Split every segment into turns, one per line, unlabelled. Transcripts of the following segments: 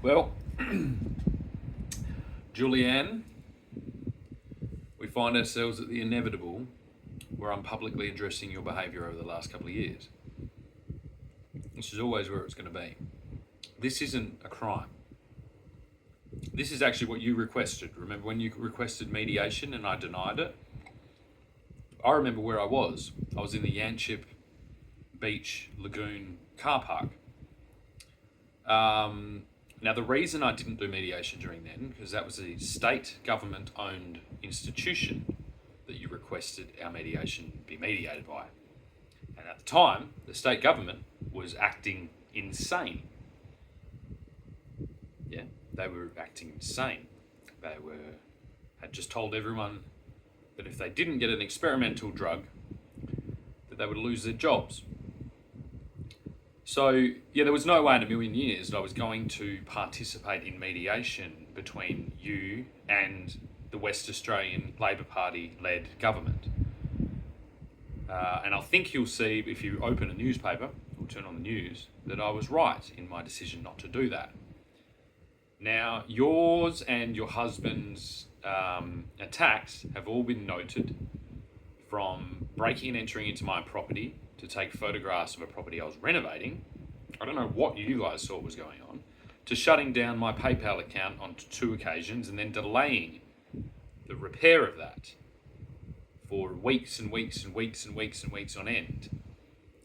Well, Julianne, we find ourselves at the inevitable where I'm publicly addressing your behaviour over the last couple of years. This is always where it's going to be. This isn't a crime. This is actually what you requested. Remember when you requested mediation and I denied it? I remember where I was. I was in the Yanchep Beach Lagoon car park. Now, the reason I didn't do mediation during then, because that was a state government-owned institution that you requested our mediation be mediated by. And at the time, the state government was acting insane. Yeah, they were acting insane. They had just told everyone that if they didn't get an experimental drug, that they would lose their jobs. So, yeah, there was no way in a million years that I was going to participate in mediation between you and the West Australian Labor Party-led government. And I think you'll see, if you open a newspaper or turn on the news, that I was right in my decision not to do that. Now, yours and your husband's attacks have all been noted, from breaking and entering into my property to take photographs of a property I was renovating. I don't know what you guys thought was going on, to shutting down my PayPal account on 2 occasions and then delaying the repair of that for weeks and weeks and weeks and weeks and weeks on end.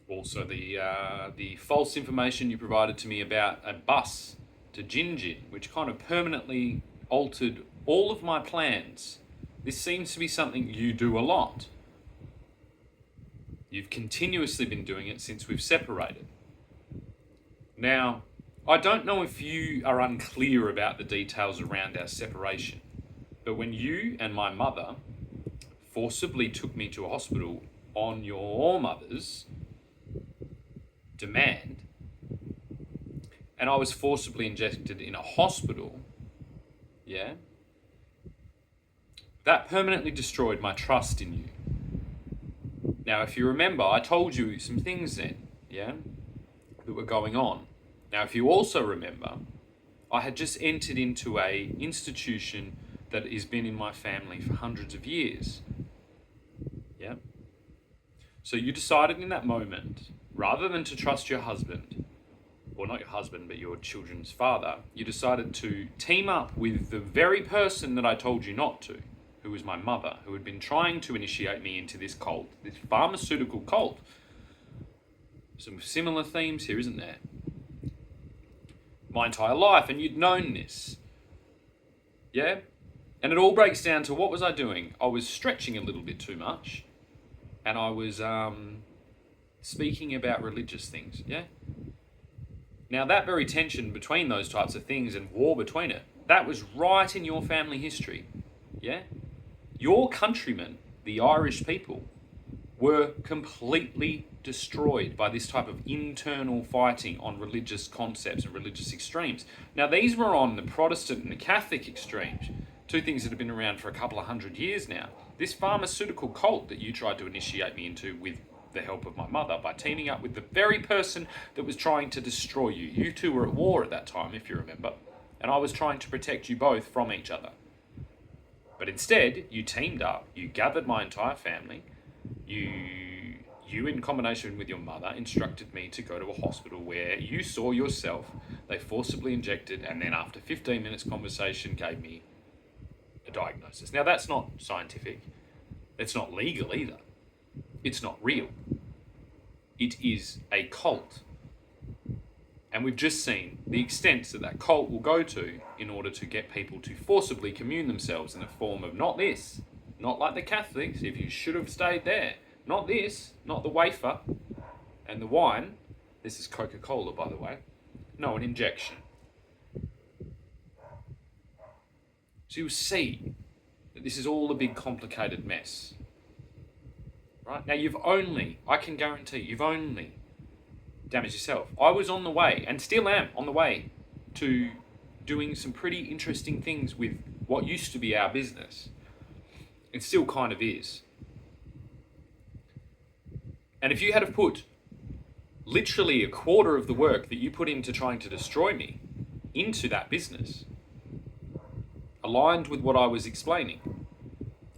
Also, the false information you provided to me about a bus to Gingin, which kind of permanently altered all of my plans. This seems to be something you do a lot. You've continuously been doing it since we've separated. Now, I don't know if you are unclear about the details around our separation, but when you and my mother forcibly took me to a hospital on your mother's demand, and I was forcibly injected in a hospital, yeah, that permanently destroyed my trust in you. Now, if you remember, I told you some things then, yeah, that were going on. Now, if you also remember, I had just entered into a institution that has been in my family for hundreds of years, yeah. So you decided in that moment, rather than to trust your husband, or not your husband, but your children's father, you decided to team up with the very person that I told you not to, who was my mother, who had been trying to initiate me into this cult, this pharmaceutical cult. Some similar themes here, isn't there? My entire life, and you'd known this. Yeah? And it all breaks down to, what was I doing? I was stretching a little bit too much, and I was speaking about religious things, yeah? Now, that very tension between those types of things and war between it, that was right in your family history, yeah? Your countrymen, the Irish people, were completely destroyed by this type of internal fighting on religious concepts and religious extremes. Now, these were on the Protestant and the Catholic extremes, two things that have been around for a couple of hundred years now. This pharmaceutical cult that you tried to initiate me into with the help of my mother, by teaming up with the very person that was trying to destroy you. You two were at war at that time, if you remember, and I was trying to protect you both from each other. But instead, you teamed up, you gathered my entire family, you in combination with your mother instructed me to go to a hospital where you saw yourself, they forcibly injected, and then after 15 minutes conversation gave me a diagnosis. Now, that's not scientific, it's not legal either, it's not real. It is a cult. And we've just seen the extent that that cult will go to in order to get people to forcibly commune themselves in the form of not this, not like the Catholics, if you should have stayed there, not this, not the wafer and the wine. This is Coca-Cola, by the way. No, an injection. So you'll see that this is all a big complicated mess. Right? Now, I can guarantee, you've only damaged yourself. I was on the way, and still am on the way, to doing some pretty interesting things with what used to be our business. It still kind of is. And if you had have put literally a quarter of the work that you put into trying to destroy me into that business, aligned with what I was explaining,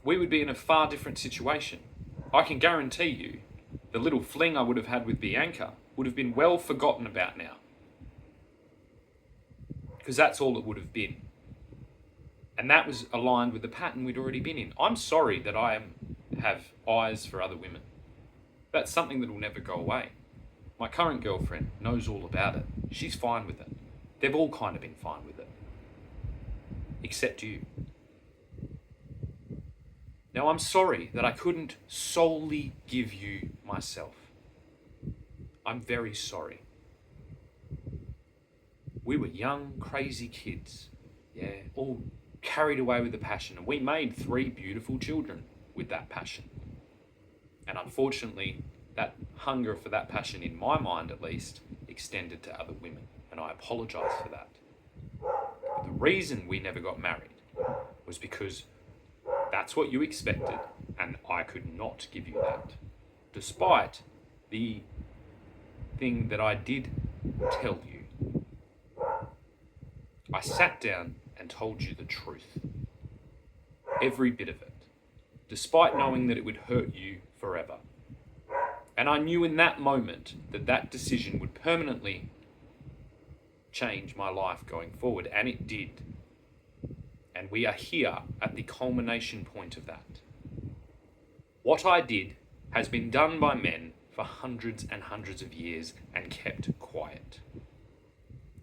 we would be in a far different situation. I can guarantee you the little fling I would have had with Bianca would have been well forgotten about now. Because that's all it would have been. And that was aligned with the pattern we'd already been in. I'm sorry that I have eyes for other women. That's something that will never go away. My current girlfriend knows all about it. She's fine with it. They've all kind of been fine with it. Except you. Now, I'm sorry that I couldn't solely give you myself. I'm very sorry. We were young, crazy kids. Yeah, all carried away with the passion. And we made 3 beautiful children with that passion. And unfortunately, that hunger for that passion, in my mind at least, extended to other women. And I apologise for that. But the reason we never got married was because that's what you expected, and I could not give you that. Despite the thing that I did tell you. I sat down and told you the truth. Every bit of it. Despite knowing that it would hurt you forever. And I knew in that moment that that decision would permanently change my life going forward, and it did. And we are here at the culmination point of that. What I did has been done by men for hundreds and hundreds of years and kept quiet.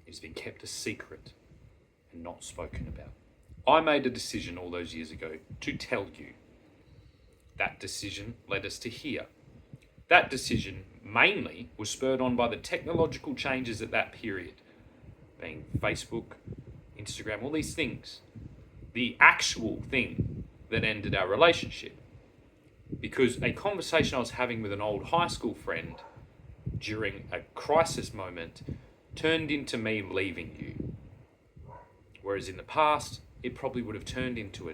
It's been kept a secret and not spoken about. I made a decision all those years ago to tell you. That decision led us to here. That decision mainly was spurred on by the technological changes at that period, being Facebook, Instagram, all these things. The actual thing that ended our relationship. Because a conversation I was having with an old high school friend during a crisis moment turned into me leaving you. Whereas in the past, it probably would have turned into a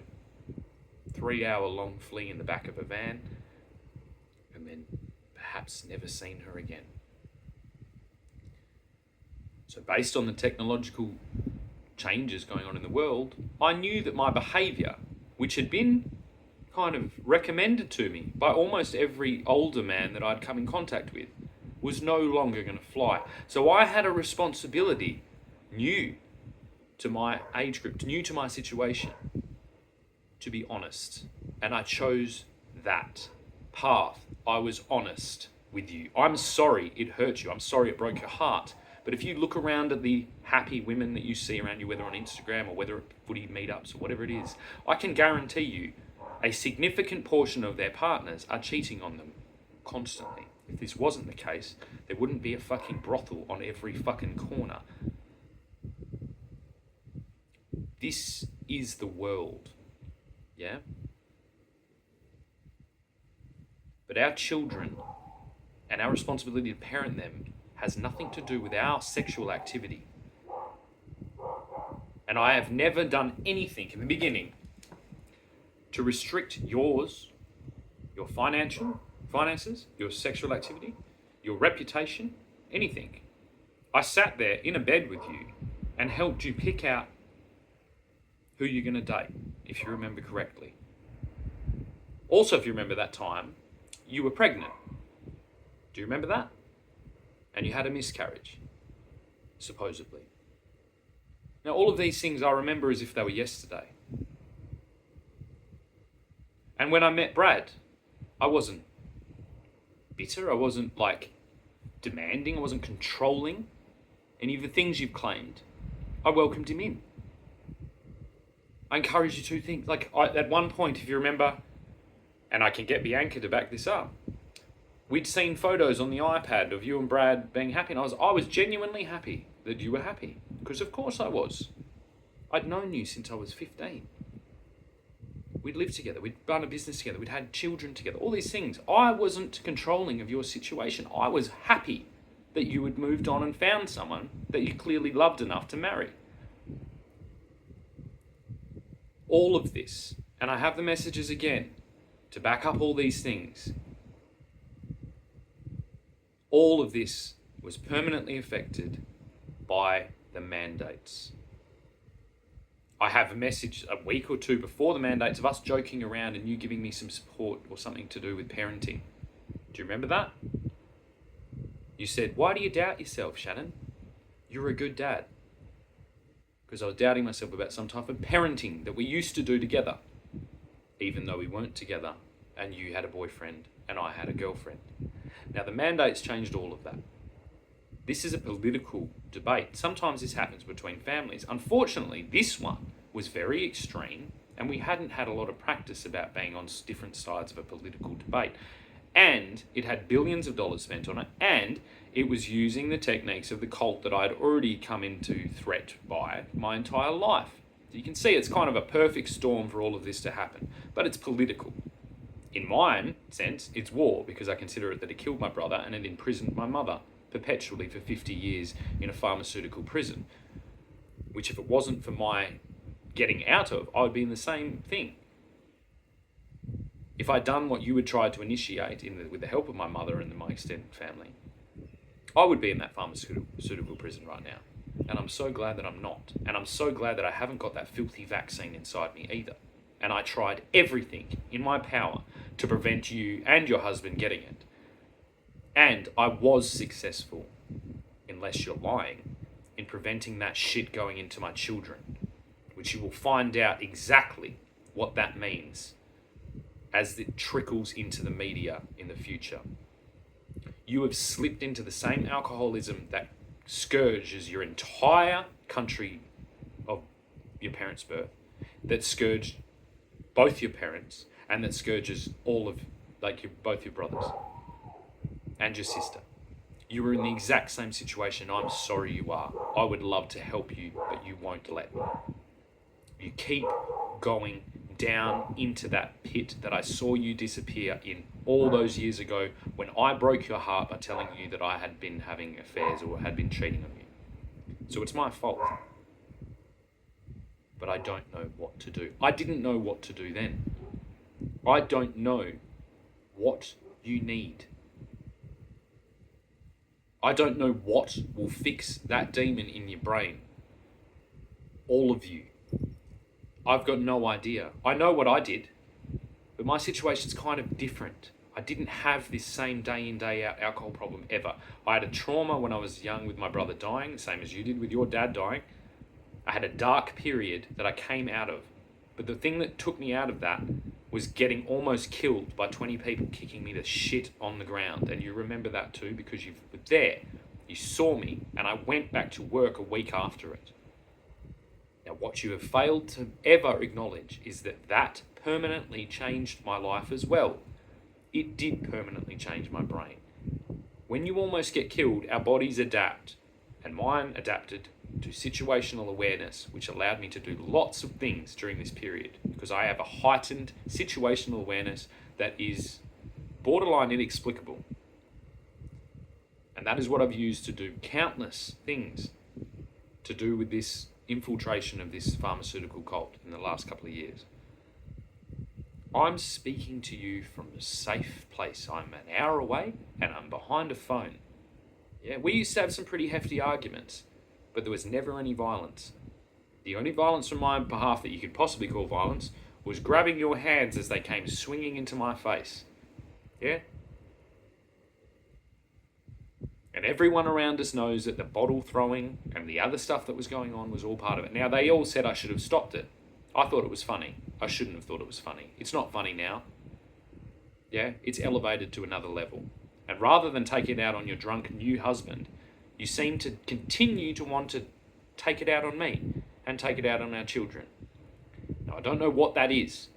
3-hour-long flee in the back of a van and then perhaps never seen her again. So based on the technological changes going on in the world, I knew that my behaviour, which had been kind of recommended to me by almost every older man that I'd come in contact with, was no longer going to fly. So I had a responsibility, new to my age group, new to my situation, to be honest. And I chose that path. I was honest with you. I'm sorry it hurt you. I'm sorry it broke your heart. But if you look around at the happy women that you see around you, whether on Instagram or whether at footy meetups or whatever it is, I can guarantee you a significant portion of their partners are cheating on them constantly. If this wasn't the case, there wouldn't be a fucking brothel on every fucking corner. This is the world. Yeah? But our children and our responsibility to parent them has nothing to do with our sexual activity. And I have never done anything in the beginning to restrict yours, your finances, your sexual activity, your reputation, anything. I sat there in a bed with you and helped you pick out who you're going to date, if you remember correctly. Also, if you remember that time, you were pregnant. Do you remember that? And you had a miscarriage, supposedly. Now, all of these things I remember as if they were yesterday. And when I met Brad, I wasn't bitter. I wasn't demanding. I wasn't controlling any of the things you've claimed. I welcomed him in. I encouraged you to think. At one point, if you remember, and I can get Bianca to back this up, we'd seen photos on the iPad of you and Brad being happy. And I was genuinely happy that you were happy. Because of course I was. I'd known you since I was 15. We'd lived together. We'd run a business together. We'd had children together. All these things. I wasn't controlling of your situation. I was happy that you had moved on and found someone that you clearly loved enough to marry. All of this, and I have the messages again to back up all these things. All of this was permanently affected by the mandates. I have a message a week or two before the mandates of us joking around and you giving me some support or something to do with parenting. Do you remember that? You said, "Why do you doubt yourself, Shannon? You're a good dad." Because I was doubting myself about some type of parenting that we used to do together, even though we weren't together and you had a boyfriend and I had a girlfriend. Now, the mandates changed all of that. This is a political debate. Sometimes this happens between families. Unfortunately, this one was very extreme and we hadn't had a lot of practice about being on different sides of a political debate. And it had billions of dollars spent on it, and it was using the techniques of the cult that I'd already come into threat by my entire life. So you can see it's kind of a perfect storm for all of this to happen, but it's political. In my sense, it's war, because I consider it that it killed my brother and it imprisoned my mother perpetually for 50 years in a pharmaceutical prison, which if it wasn't for my getting out of, I would be in the same thing. If I'd done what you had tried to initiate with the help of my mother and my extended family, I would be in that pharmaceutical prison right now. And I'm so glad that I'm not. And I'm so glad that I haven't got that filthy vaccine inside me either. And I tried everything in my power to prevent you and your husband getting it. And I was successful, unless you're lying, in preventing that shit going into my children, which you will find out exactly what that means as it trickles into the media in the future. You have slipped into the same alcoholism that scourges your entire country of your parents' birth, that scourged both your parents, and that scourges all of, both your brothers and your sister. You were in the exact same situation. I'm sorry you are. I would love to help you, but you won't let me. You keep going down into that pit that I saw you disappear in all those years ago when I broke your heart by telling you that I had been having affairs or had been cheating on you. So it's my fault. But I don't know what to do. I didn't know what to do then. I don't know what you need. I don't know what will fix that demon in your brain. All of you. I've got no idea. I know what I did, but my situation's kind of different. I didn't have this same day in, day out alcohol problem ever. I had a trauma when I was young with my brother dying, same as you did with your dad dying. I had a dark period that I came out of. But the thing that took me out of that was getting almost killed by 20 people kicking me to shit on the ground. And you remember that too, because you were there. You saw me, and I went back to work a week after it. Now, what you have failed to ever acknowledge is that that permanently changed my life as well. It did permanently change my brain. When you almost get killed, our bodies adapt, and mine adapted to situational awareness, which allowed me to do lots of things during this period, because I have a heightened situational awareness that is borderline inexplicable. And that is what I've used to do countless things to do with this infiltration of this pharmaceutical cult in the last couple of years. I'm speaking to you from a safe place. I'm an hour away and I'm behind a phone. Yeah, we used to have some pretty hefty arguments, but there was never any violence. The only violence from my behalf that you could possibly call violence was grabbing your hands as they came swinging into my face. Yeah? And everyone around us knows that the bottle throwing and the other stuff that was going on was all part of it. Now, they all said I should have stopped it. I thought it was funny. I shouldn't have thought it was funny. It's not funny now. Yeah? It's elevated to another level. And rather than take it out on your drunk new husband, you seem to continue to want to take it out on me and take it out on our children. Now, I don't know what that is.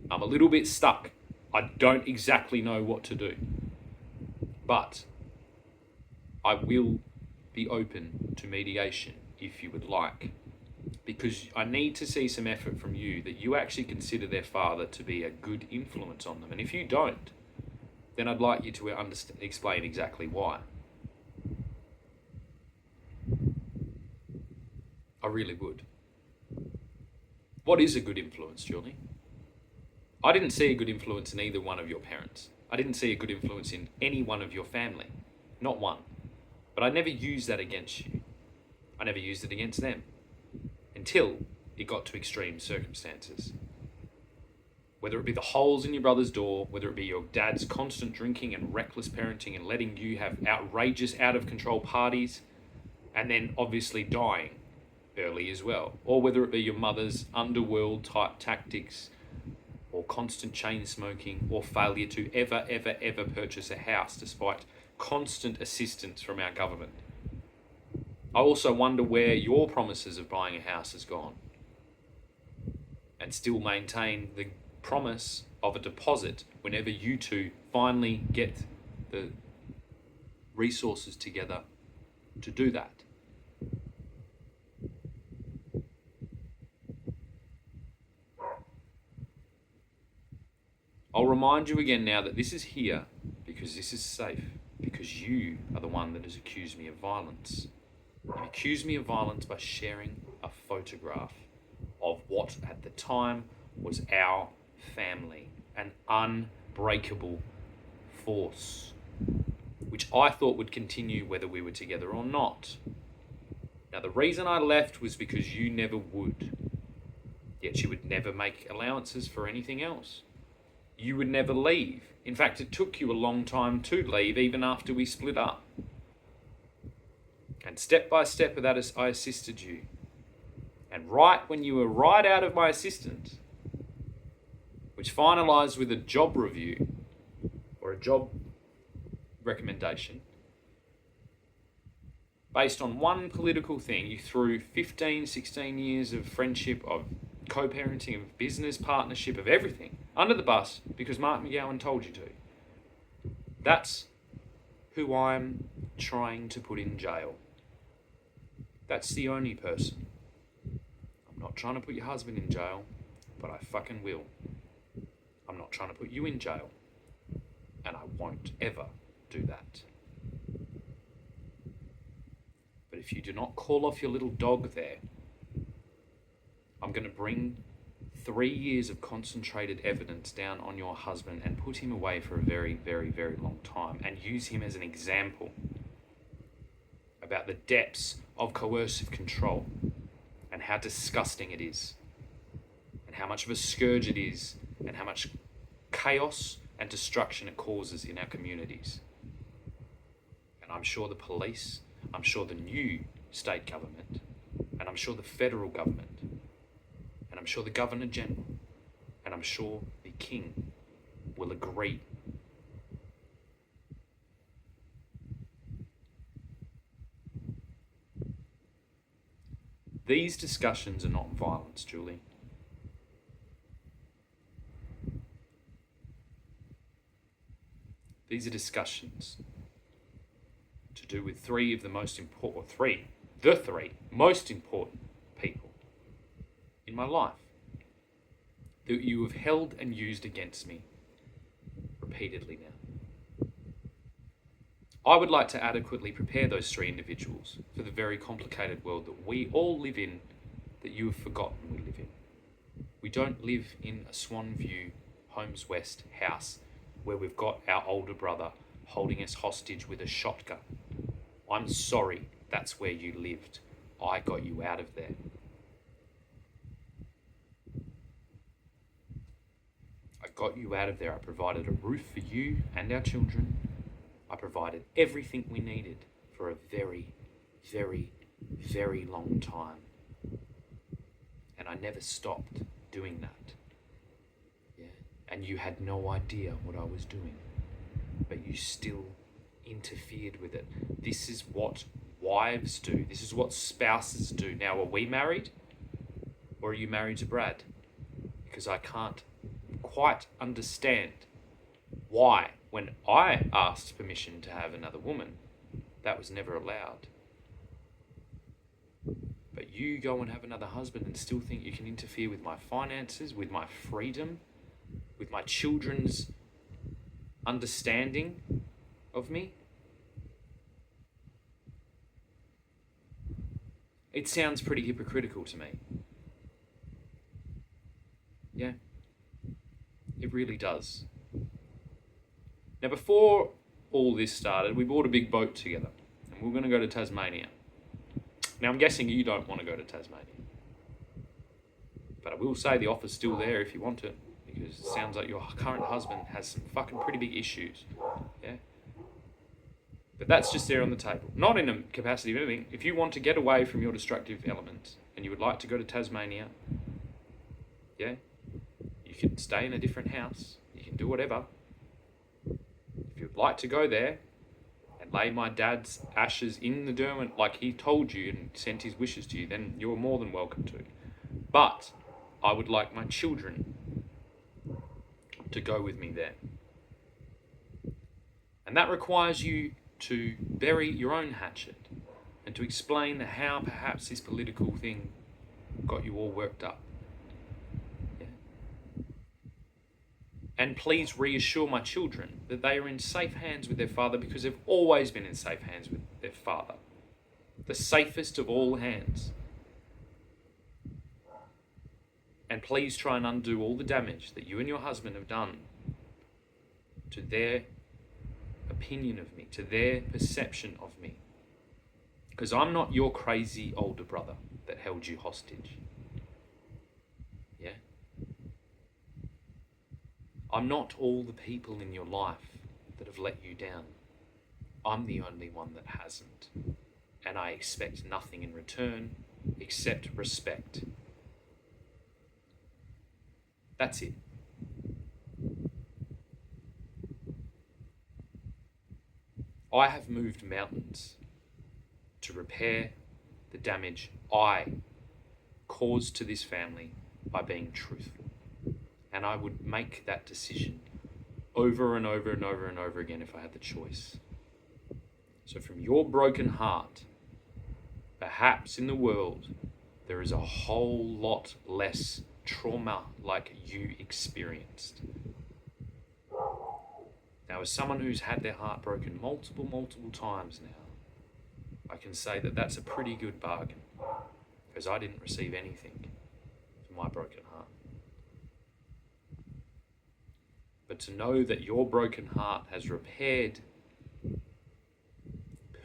I'm a little bit stuck. I don't exactly know what to do. But I will be open to mediation if you would like, because I need to see some effort from you that you actually consider their father to be a good influence on them. And if you don't, then I'd like you to explain exactly why. I really would. What is a good influence, Julie? I didn't see a good influence in either one of your parents. I didn't see a good influence in any one of your family. Not one. But I never used that against you. I never used it against them until it got to extreme circumstances. Whether it be the holes in your brother's door, whether it be your dad's constant drinking and reckless parenting and letting you have outrageous, out of control parties, and then obviously dying early as well. Or whether it be your mother's underworld type tactics, or constant chain smoking, or failure to ever purchase a house despite constant assistance from our government. I also wonder where your promises of buying a house has gone, and still maintain the promise of a deposit whenever you two finally get the resources together to do that. I'll remind you again now that this is here because this is safe, because you are the one that has accused me of violence. You accused me of violence by sharing a photograph of what at the time was our family, an unbreakable force, which I thought would continue whether we were together or not. Now, the reason I left was because you never would, yet you would never make allowances for anything else. You would never leave. In fact, it took you a long time to leave, even after we split up. And step by step of that, I assisted you. And right when you were right out of my assistance, which finalised with a job review or a job recommendation, based on one political thing, you threw 15, 16 years of friendship, of co-parenting, of business partnership, of everything under the bus because Mark McGowan told you to. That's who I'm trying to put in jail. That's the only person. I'm not trying to put your husband in jail, but I fucking will. I'm not trying to put you in jail, and I won't ever do that. But if you do not call off your little dog there, I'm going to bring 3 years of concentrated evidence down on your husband and put him away for a very, very, very long time, and use him as an example about the depths of coercive control and how disgusting it is, and how much of a scourge it is, and how much chaos and destruction it causes in our communities. And I'm sure the police, I'm sure the new state government, and I'm sure the federal government, and I'm sure the Governor General, and I'm sure the King will agree. These discussions are not violence, Julie. These are discussions to do with the three most important people in my life that you have held and used against me repeatedly now. I would like to adequately prepare those three individuals for the very complicated world that we all live in, that you have forgotten we live in. We don't live in a Swan View, Holmes West house where we've got our older brother holding us hostage with a shotgun. I'm sorry, that's where you lived. I got you out of there. I got you out of there. I provided a roof for you and our children. I provided everything we needed for a very, very, very long time. And I never stopped doing that. Yeah. And you had no idea what I was doing. But you still interfered with it. This is what wives do. This is what spouses do. Now, are we married? Or are you married to Brad? Because I can't quite understand why, when I asked permission to have another woman, that was never allowed. But you go and have another husband and still think you can interfere with my finances, with my freedom, with my children's understanding of me? It sounds pretty hypocritical to me. Yeah, it really does. Now, before all this started, we bought a big boat together and we were going to go to Tasmania. Now, I'm guessing you don't want to go to Tasmania. But I will say the offer's still there if you want it, because it sounds like your current husband has some fucking pretty big issues. Yeah? But that's just there on the table. Not in a capacity of anything. If you want to get away from your destructive elements and you would like to go to Tasmania, yeah, you can stay in a different house. You can do whatever. If you'd like to go there and lay my dad's ashes in the Derwent like he told you and sent his wishes to you, then you're more than welcome to. But I would like my children to go with me there. And that requires you to bury your own hatchet and to explain how perhaps this political thing got you all worked up. Yeah. And please reassure my children that they are in safe hands with their father, because they've always been in safe hands with their father. The safest of all hands. And please try and undo all the damage that you and your husband have done to their opinion of me, to their perception of me. Because I'm not your crazy older brother that held you hostage. Yeah? I'm not all the people in your life that have let you down. I'm the only one that hasn't. And I expect nothing in return except respect. That's it. I have moved mountains to repair the damage I caused to this family by being truthful. And I would make that decision over and over and over and over again if I had the choice. So from your broken heart, perhaps in the world, there is a whole lot less trauma like you experienced. Now, as someone who's had their heart broken multiple times now, I can say that that's a pretty good bargain, because I didn't receive anything for my broken heart. But to know that your broken heart has repaired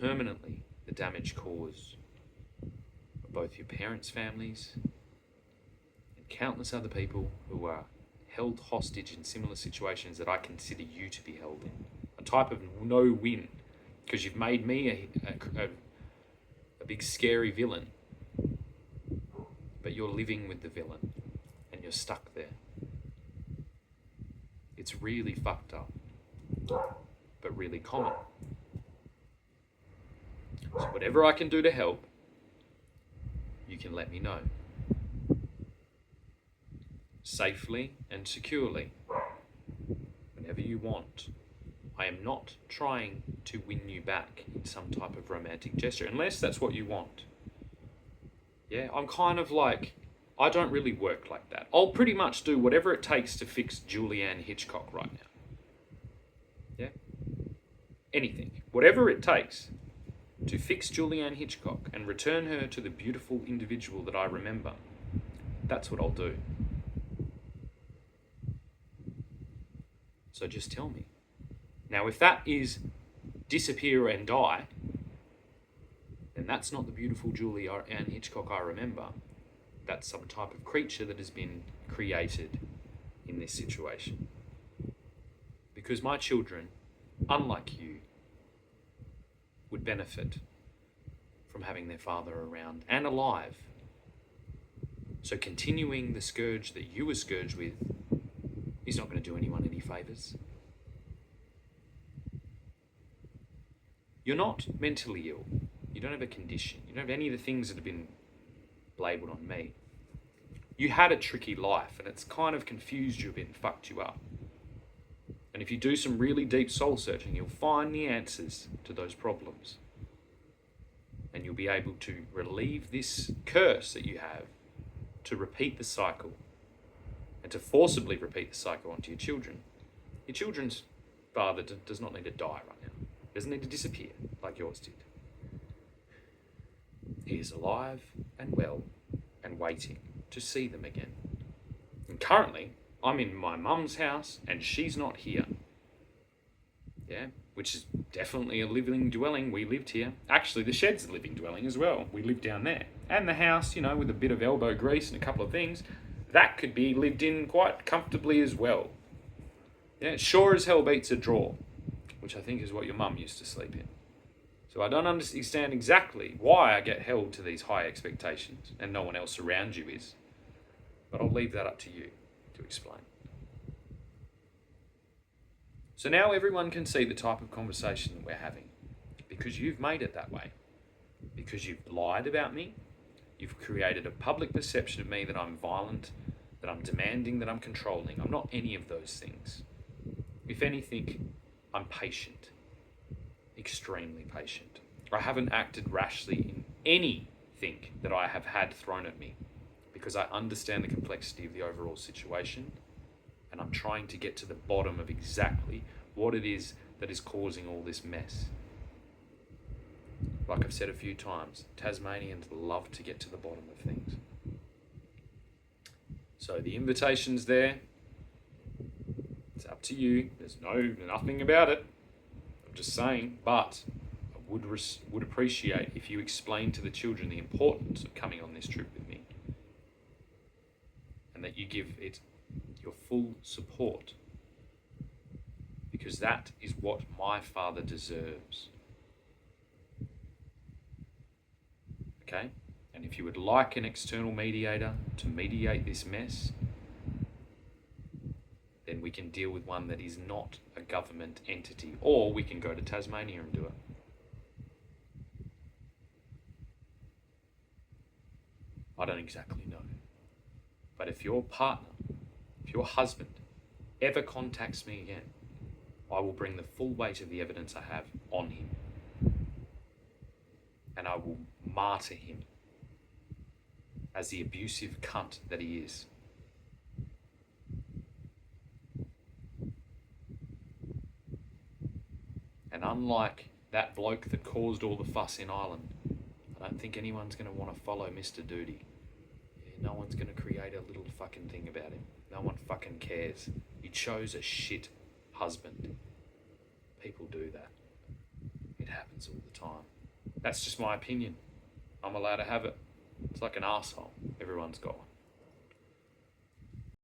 permanently the damage caused by both your parents' families and countless other people who are held hostage in similar situations that I consider you to be held in. A type of no-win, because you've made me a big scary villain, but you're living with the villain and you're stuck there. It's really fucked up, but really common. So whatever I can do to help, you can let me know. Safely and securely, whenever you want. I am not trying to win you back in some type of romantic gesture, unless that's what you want. Yeah, I'm kind of like, I don't really work like that. I'll pretty much do whatever it takes to fix Julianne Hitchcock right now. Yeah? Anything. Whatever it takes to fix Julianne Hitchcock and return her to the beautiful individual that I remember. That's what I'll do. So just tell me. Now, if that is disappear and die, then that's not the beautiful Julianne Hitchcock I remember. That's some type of creature that has been created in this situation. Because my children, unlike you, would benefit from having their father around and alive. So continuing the scourge that you were scourged with is not going to do anyone any favours. You're not mentally ill. You don't have a condition. You don't have any of the things that have been labelled on me. You had a tricky life and it's kind of confused you a bit and fucked you up. And if you do some really deep soul searching, you'll find the answers to those problems. And you'll be able to relieve this curse that you have to repeat the cycle and to forcibly repeat the cycle onto your children. Your children's father does not need to die right now. He doesn't need to disappear like yours did. He is alive and well and waiting to see them again. And currently, I'm in my mum's house and she's not here. Yeah? which is definitely a living dwelling. We lived here. Actually, the shed's a living dwelling as well. We lived down there. And the house, with a bit of elbow grease and a couple of things, that could be lived in quite comfortably as well. Yeah, sure as hell beats a drawer, which I think is what your mum used to sleep in. So I don't understand exactly why I get held to these high expectations and no one else around you is. But I'll leave that up to you to explain. So now everyone can see the type of conversation that we're having, because you've made it that way. Because you've lied about me, you've created a public perception of me that I'm violent, that I'm demanding, that I'm controlling. I'm not any of those things. If anything, I'm patient. Extremely patient. I haven't acted rashly in anything that I have had thrown at me, because I understand the complexity of the overall situation, and I'm trying to get to the bottom of exactly what it is that is causing all this mess. Like I've said a few times, Tasmanians love to get to the bottom of things. So the invitation's there. It's up to you. There's nothing about it. I'm just saying, but I would appreciate if you explain to the children the importance of coming on this trip with me, and that you give it your full support, because that is what my father deserves. Okay? And if you would like an external mediator to mediate this mess, then we can deal with one that is not a government entity, or we can go to Tasmania and do it. I don't exactly know. But if your partner, if your husband ever contacts me again, I will bring the full weight of the evidence I have on him. And I will martyr him as the abusive cunt that he is. And unlike that bloke that caused all the fuss in Ireland, I don't think anyone's going to want to follow Mr. Duty. No one's going to create a little fucking thing about him. No one fucking cares. He chose a shit husband. People do that. It happens all the time. That's just my opinion. I'm allowed to have it. It's like an arsehole everyone's got one.